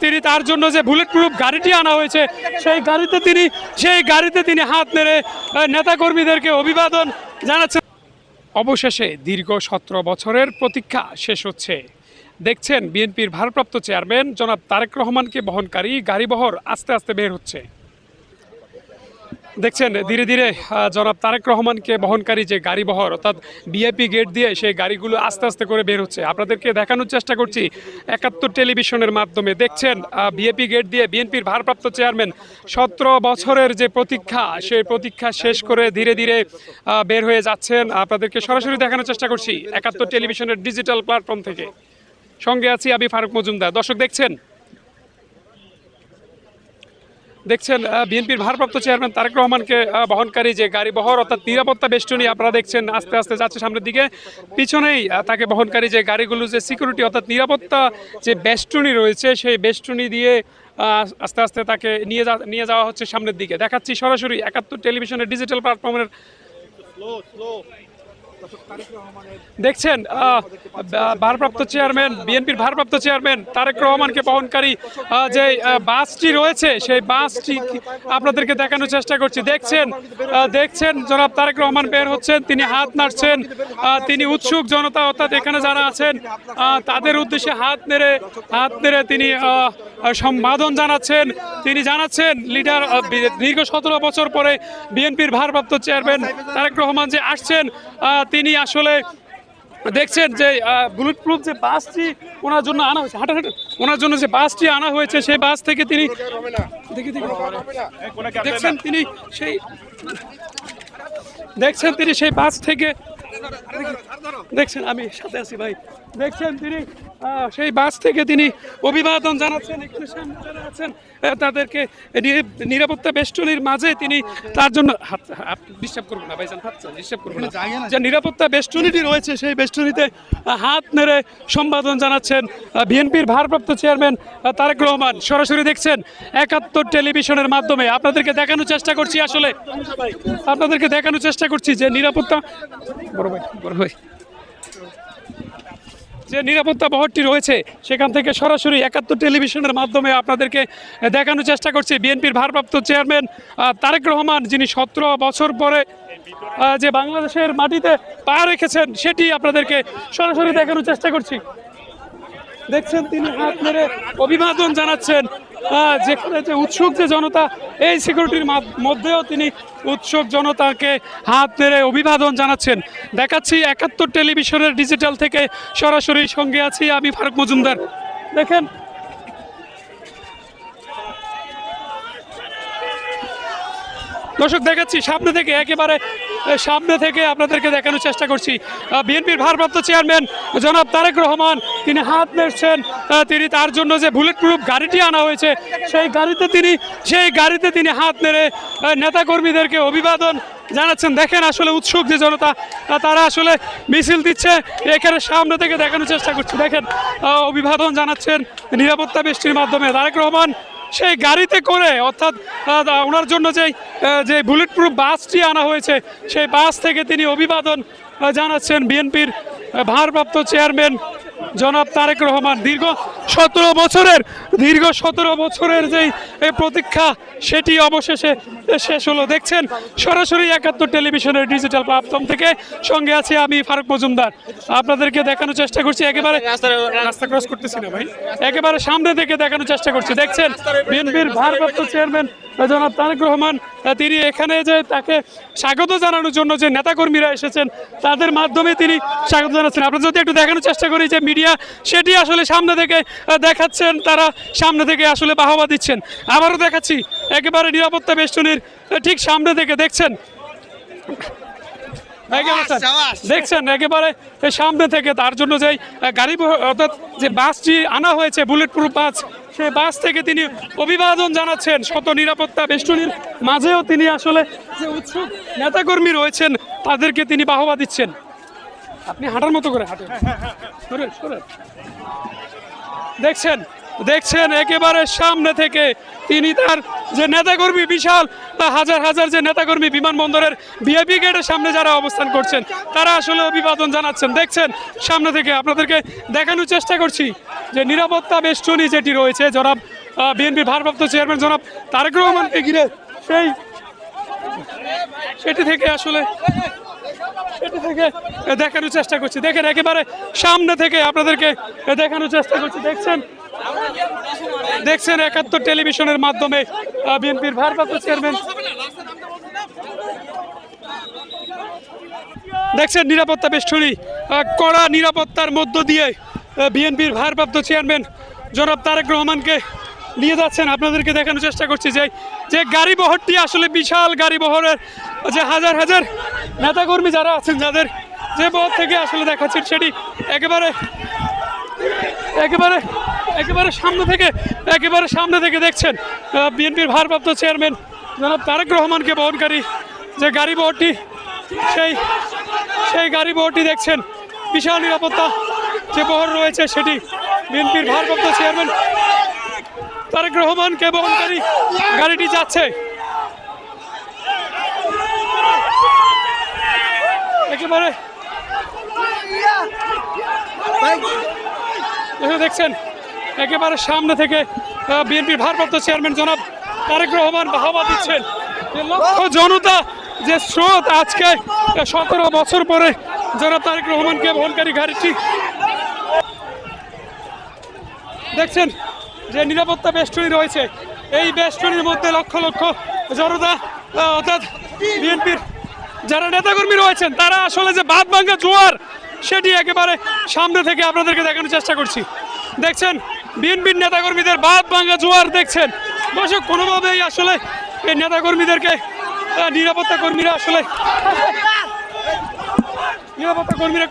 তিনি তার জন্য যে বুলেট প্রুফ গাড়িটি আনা হয়েছে সেই গাড়িতে তিনি হাত নেড়ে নেতাকর্মীদেরকে অভিবাদন জানাচ্ছেন। অবশেষে দীর্ঘ 17 বছরের প্রতীক্ষা শেষ হচ্ছে। দেখছেন বিএনপির ভারপ্রাপ্ত চেয়ারম্যান জনাব তারেক রহমানকে বহনকারী গাড়িবহর আস্তে আস্তে বের হচ্ছে। দেখছেন ধীরে ধীরে জনাব তারেক রহমানকে বহনকারী যে গাড়িবহর অর্থাৎ ভিআইপি গেট দিয়ে সেই গাড়িগুলো আস্তে আস্তে করে বের হচ্ছে। আপনাদেরকে দেখানোর চেষ্টা করছি ৭১ টেলিভিশনের মাধ্যমে। দেখছেন ভিআইপি গেট দিয়ে বিএনপির ভারপ্রাপ্ত চেয়ারম্যান 17 বছরের যে প্রতীক্ষা সেই প্রতীক্ষা শেষ করে ধীরে ধীরে বের হয়ে যাচ্ছেন। আপনাদেরকে সরাসরি দেখানোর চেষ্টা করছি ৭১ টেলিভিশনের ডিজিটাল প্ল্যাটফর্ম থেকে। সঙ্গে আছি আমি ফারুক মজুমদার। দর্শক দেখছেন বিএনপির ভারপ্রাপ্ত চেয়ারম্যান তারেক রহমানকে বহনকারী যে গাড়িবহর অর্থাৎ নিরাপত্তা বেষ্টনী আপনারা দেখছেন আস্তে আস্তে যাচ্ছে সামনের দিকে। পিছনেই তাকে বহনকারী যে গাড়িগুলো যে সিকিউরিটি অর্থাৎ নিরাপত্তা যে বেষ্টনী রয়েছে সেই বেষ্টনী দিয়ে আস্তে আস্তে তাকে নিয়ে যাওয়া হচ্ছে সামনের দিকে। দেখাচ্ছি সরাসরি ৭১ টেলিভিশনের ডিজিটাল প্ল্যাটফর্মের। দেখছেন ভারপ্রাপ্ত চেয়ারম্যান বিএনপির ভারপ্রাপ্ত চেয়ারম্যান তারেক রহমানকে বহনকারী যে বাসটি রয়েছে সেই বাসটি আপনাদেরকে দেখানোর চেষ্টা করছি। দেখছেন জনাব তারেক রহমান বের হচ্ছেন, তিনি হাত নাড়ছেন, তিনি উৎসুক জনতা অর্থাৎ এখানে যারা আছেন তাদের উদ্দেশ্যে হাত নেড়ে তিনি সম্বোধন জানাচ্ছেন। তিনি জানাচ্ছেন লিডার দীর্ঘ 17 বছর পরে বিএনপির ভারপ্রাপ্ত চেয়ারম্যান তারেক রহমান যে আসছেন তিনি আসলে দেখছেন যে বুলেট প্রুফ যে বাসটি ওনার জন্য আনা হয়েছে ওনার জন্য যে বাসটি আনা হয়েছে সেই বাস থেকে তিনি সেই বাস থেকে দেখছেন আমি সাথে আছি ভাই। দেখছেন তিনি সেই বাস থেকে তিনি অভিবাদন জানাচ্ছেন। এখানে সামনে যারা আছেন তাদেরকে নিরাপত্তা বেষ্টনীর মাঝে তিনি তার জন্য ডিস্টার্ব করবো না ভাইজান, ডিস্টার্ব করবো না, যে নিরাপত্তা বেষ্টনীটি রয়েছে সেই বেষ্টনীতে হাত নেড়ে সম্বোধন জানাচ্ছেন বিএনপির ভারপ্রাপ্ত চেয়ারম্যান তারেক রহমান। সরাসরি দেখছেন ৭১ টেলিভিশনের মাধ্যমে আপনাদেরকে দেখানোর চেষ্টা করছি যে নিরাপত্তা যে নিরাপত্তা বহরটি রয়েছে সেখান থেকে সরাসরি ৭১ টেলিভিশনের মাধ্যমে আপনাদেরকে দেখানোর চেষ্টা করছি বিএনপির ভারপ্রাপ্ত চেয়ারম্যান তারেক রহমান, যিনি 17 বছর পরে যে বাংলাদেশের মাটিতে পা রেখেছেন সেটি আপনাদেরকে সরাসরি দেখানোর চেষ্টা করছি। দেখছেন তিনি হাত নেড়ে অভিবাদন জানাচ্ছেন। যেখানে যে উৎসুক যে জনতা এই সিকিউরিটির মধ্যেও তিনি উৎসুক জনতাকে হাত নেড়ে অভিবাদন জানাচ্ছেন। দেখাচ্ছি ৭১ টেলিভিশনের ডিজিটাল থেকে সরাসরি, সঙ্গে আছি আমি ফারুক মজুমদার। দেখেন দর্শক দেখাচ্ছি একেবারে সামনে থেকে আপনাদেরকে দেখানোর চেষ্টা করছি বিএনপির ভারপ্রাপ্ত চেয়ারম্যান জনাব তারেক রহমান তিনি হাত নেড়ছেন। তিনি তার জন্য যে বুলেট প্রুফ গাড়িটি আনা হয়েছে সেই গাড়িতে তিনি হাত নেড়ে নেতাকর্মীদেরকে অভিবাদন জানাচ্ছেন। দেখেন আসলে উৎসুক যে জনতা তারা আসলে মিছিল দিচ্ছে, এখানে সামনে থেকে দেখানোর চেষ্টা করছি। দেখেন অভিবাদন জানাচ্ছেন নিরাপত্তা বেষ্টনীর মাধ্যমে তারেক রহমান সেই গাড়িতে করে, অর্থাৎ ওনার জন্য যে বুলেট প্রুফ বাসটি আনা হয়েছে সেই বাস থেকে তিনি অভিবাদন জানাচ্ছেন বিএনপির ভারপ্রাপ্ত চেয়ারম্যান জনাব তারেক রহমান। দীর্ঘ 17 বছরের যেই প্রতীক্ষা সেটি অবশেষে শেষ হলো। দেখছেন সরাসরি ৭১ টেলিভিশনের ডিজিটাল প্ল্যাটফর্ম থেকে, সঙ্গে আছি আমি ফারুক মজুমদার। আপনাদেরকে দেখানোর চেষ্টা করছি একেবারে রাস্তা ক্রস করতেছি না ভাই, একেবারে সামনে থেকে দেখানোর চেষ্টা করছি। দেখছেন বিএনপির ভারপ্রাপ্ত চেয়ারম্যান জনাব তারেক রহমান তিনি এখানে যে তাকে স্বাগত জানানোর জন্য যে নেতাকর্মীরা এসেছেন তাদের মাধ্যমে তিনি স্বাগত জানাচ্ছেন। আপনারা যদি একটু দেখানোর চেষ্টা করি যে মিডিয়া সেটি আসলে সামনে থেকে দেখাচ্ছেন, তারা সামনে থেকে আসলে বাহবা দিচ্ছেন। আবারও দেখাচ্ছি একেবারে নিরাপত্তা বেষ্টনীর ঠিক সামনে থেকে দেখছেন একেবারে সামনে থেকে তার জন্য যে গাড়ি অর্থাৎ যে বাসটি আনা হয়েছে বুলেট প্রুফ বাস, সেই বাস থেকে তিনি অভিবাদন জানাচ্ছেন। শত নিরাপত্তা বেষ্টনীর মাঝেও তিনি আসলে যে উৎসুক নেতাকর্মী রয়েছেন তাদেরকে তিনি বাহবা দিচ্ছেন। আপনি হাঁটার মতো করে হাঁটেন। দেখছেন একেবারে সামনে থেকে তিনি তার যে নেতাকর্মী বিশাল হাজার হাজার যে নেতাকর্মী বিমানবন্দরের ভিআইপি গেটের সামনে যারা অবস্থান করছেন তারা আসলে অভিবাদন জানাচ্ছেন। দেখছেন সামনে থেকে আপনাদেরকে দেখানোর চেষ্টা করছি যে নিরাপত্তা বেষ্টনী যেটি রয়েছে জনাব বিএনপির ভারপ্রাপ্ত চেয়ারম্যান জনাব তারেক রহমানকে ঘিরে সেটি থেকে দেখানোর চেষ্টা করছি। দেখেন একেবারে সামনে থেকে আপনাদেরকে দেখানোর চেষ্টা করছি। দেখছেন ৭১ টেলিভিশনের মাধ্যমে বিএনপির ভারপ্রাপ্ত চেয়ারম্যান দেখছেন নিরাপত্তা বেষ্টনী কড়া নিরাপত্তার মধ্য দিয়ে বিএনপির ভারপ্রাপ্ত চেয়ারম্যান জনাব তারেক রহমানকে নিয়ে যাচ্ছেন। আপনাদেরকে দেখানোর চেষ্টা করছি যে গাড়ি বহরটি আসলে বিশাল গাড়ি বহরের যে হাজার হাজার নেতাকর্মী যারা আছেন যাদের যে পথ থেকে আসলে দেখাচ্ছেন সেটি একেবারে সামনে থেকে দেখছেন বিএনপির ভারপ্রাপ্ত চেয়ারম্যান জনাব তারেক রহমানকে বহনকারী যে গাড়ি বহরটি সেই গাড়ি বহরটি দেখছেন বিশাল নিরাপত্তা যে বহর রয়েছে সেটি বিএনপির ভারপ্রাপ্ত চেয়ারম্যান তারেক রহমানকে বহনকারী গাড়িটি যাচ্ছে। একেবারে দেখছেন একেবারে সামনে থেকে বিএনপির ভারপ্রাপ্ত চেয়ারম্যান জনাব তারেক রহমান বাহবা দিচ্ছেন। লক্ষ জনতা যে স্রোত আজকে ১৭ বছর পরে জনাব তারেক রহমানকে বহনকারী গাড়িটি দেখছেন যে নিরাপত্তা বেষ্টনী রয়েছে এই বেষ্টনীর মধ্যে লক্ষ লক্ষ জনতা অর্থাৎ বিএনপির যারা নেতাকর্মী রয়েছেন তারা আসলে যে বাঁধ ভাঙ্গা জোয়ার সেটি একেবারে সামনে থেকে আপনাদেরকে দেখানোর চেষ্টা করছি। দেখছেন বিএনপির নেতাকর্মীদের বাঁধ ভাঙ্গা জোয়ার দেখছেন। দর্শক কোনোভাবেই আসলে এই নেতাকর্মীদেরকে নিরাপত্তা কর্মীরা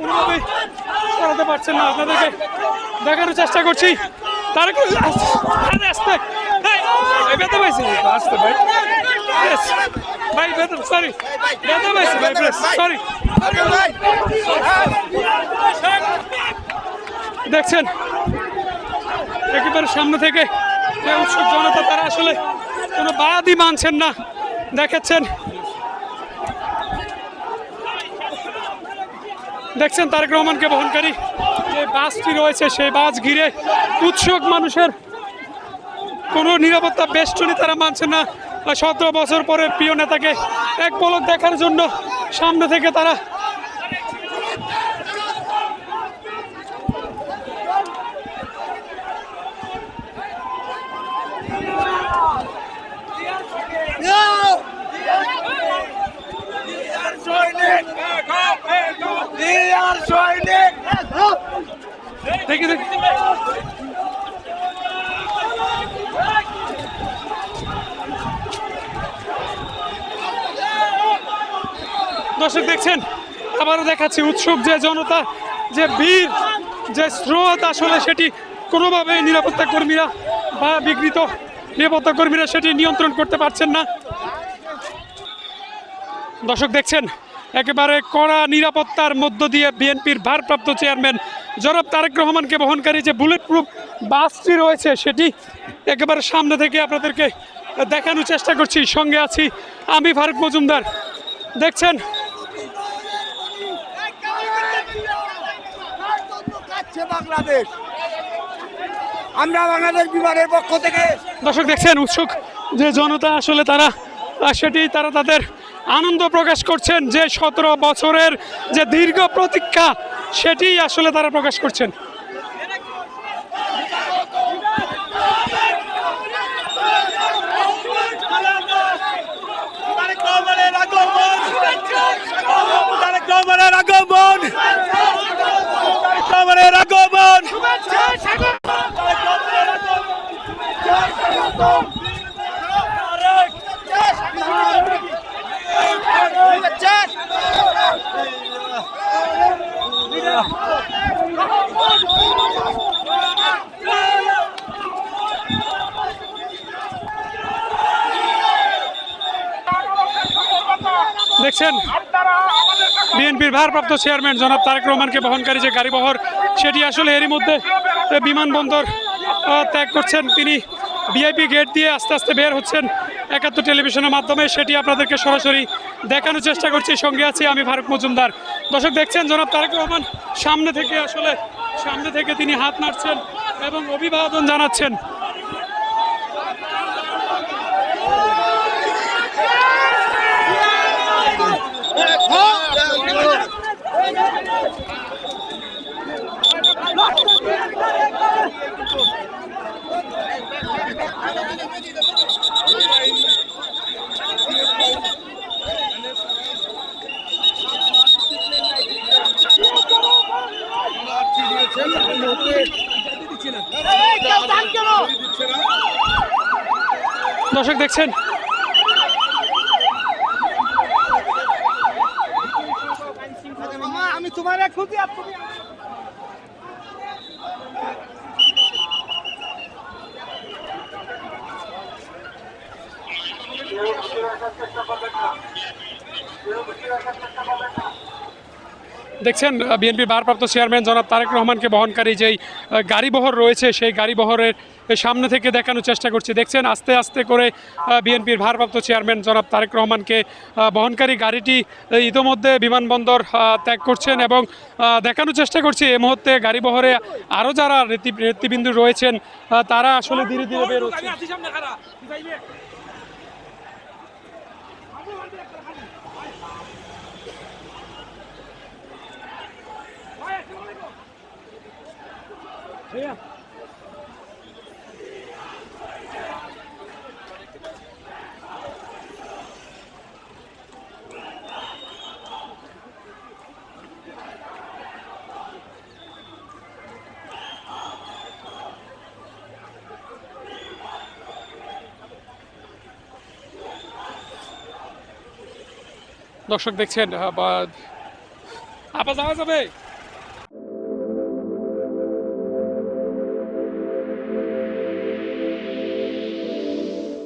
কোনোভাবেই সরাতে পারছেন না। আপনাদেরকে দেখানোর চেষ্টা করছি তারা আসতে ব্যথা পাইছে আসতে ভাই ভাই সরি ব্যথা পাইছে ভাই সরি দেখছেন একেবারে সামনে থেকে উৎসুক জনতা তারা আসলে কোনো বাদই মানছেন না। দেখছেন তারেক রহমানকে বহনকারী যে বাসটি রয়েছে সেই বাস ঘিরে উৎসুক মানুষের কোনো নিরাপত্তা বেষ্টনী তারা মানছেন না। ১৭ বছর পরে প্রিয় নেতাকে এক পলক দেখার জন্য সামনে থেকে তারা দেখি দর্শক দেখছেন আবারও দেখাচ্ছি উৎসুক যে জনতা যে ভিড় যে স্রোত আসলে সেটি কোনোভাবেই নিরাপত্তা কর্মীরা বা বিঘ্নিত নিরাপত্তা কর্মীরা সেটি নিয়ন্ত্রণ করতে পারছেন না। দর্শক দেখছেন একেবারে কড়া নিরাপত্তার মধ্য দিয়ে বিএনপির ভারপ্রাপ্ত চেয়ারম্যান জনাব তারেক রহমানকে বহনকারী যে বুলেট প্রুফ বাসটি রয়েছে সেটি একেবারে সামনে থেকে আপনাদেরকে দেখানোর চেষ্টা করছি। সঙ্গে আছি আমি ফারুক মজুমদার। দেখছেন বাংলাদেশ আমরা বাংলাদেশ বিভাগের পক্ষ থেকে দর্শক দেখছেন উৎসুক যে জনতা আসলে তারা তাদের আনন্দ প্রকাশ করছেন যে ১৭ বছরের যে দীর্ঘ প্রতীক্ষা সেটি আসলে তারা প্রকাশ করছেন। দেখছেন বিএনপির ভারপ্রাপ্ত চেয়ারম্যান জনাব তারেক রহমানকে বহনকারী যে গাড়িবহর সেটি আসলে এরই মধ্যে বিমানবন্দর ত্যাগ করছেন। তিনি ভিআইপি গেট দিয়ে আস্তে আস্তে বের হচ্ছেন একাত্তর টেলিভিশনের মাধ্যমে সেটি আপনাদেরকে সরাসরি দেখানোর চেষ্টা করছি। সঙ্গে আছি আমি ফারুক মজুমদার। দর্শক দেখছেন জনাব তারেক রহমান সামনে থেকে তিনি হাত নাড়ছেন এবং অভিবাদন জানাচ্ছেন। দর্শক দেখছেন আমি তোমার খুঁজি আর তুমি দেখছেন বিএনপির ভারপ্রাপ্ত চেয়ারম্যান জনাব তারেক রহমানকে বহনকারী যেই গাড়িবহর রয়েছে সেই গাড়িবহরের সামনে থেকে দেখানোর চেষ্টা করছি। দেখছেন আস্তে আস্তে করে বিএনপির ভারপ্রাপ্ত চেয়ারম্যান জনাব তারেক রহমানকে বহনকারী গাড়িটি ইতোমধ্যে বিমানবন্দর ত্যাগ করছেন এবং দেখানোর চেষ্টা করছি এই মুহূর্তে গাড়িবহরে আরও যারা নেতৃবৃন্দ রয়েছেন তারা আসলে ধীরে ধীরে বের হচ্ছে। দর্শক দেখছেন আপা যাওয়া যাবে।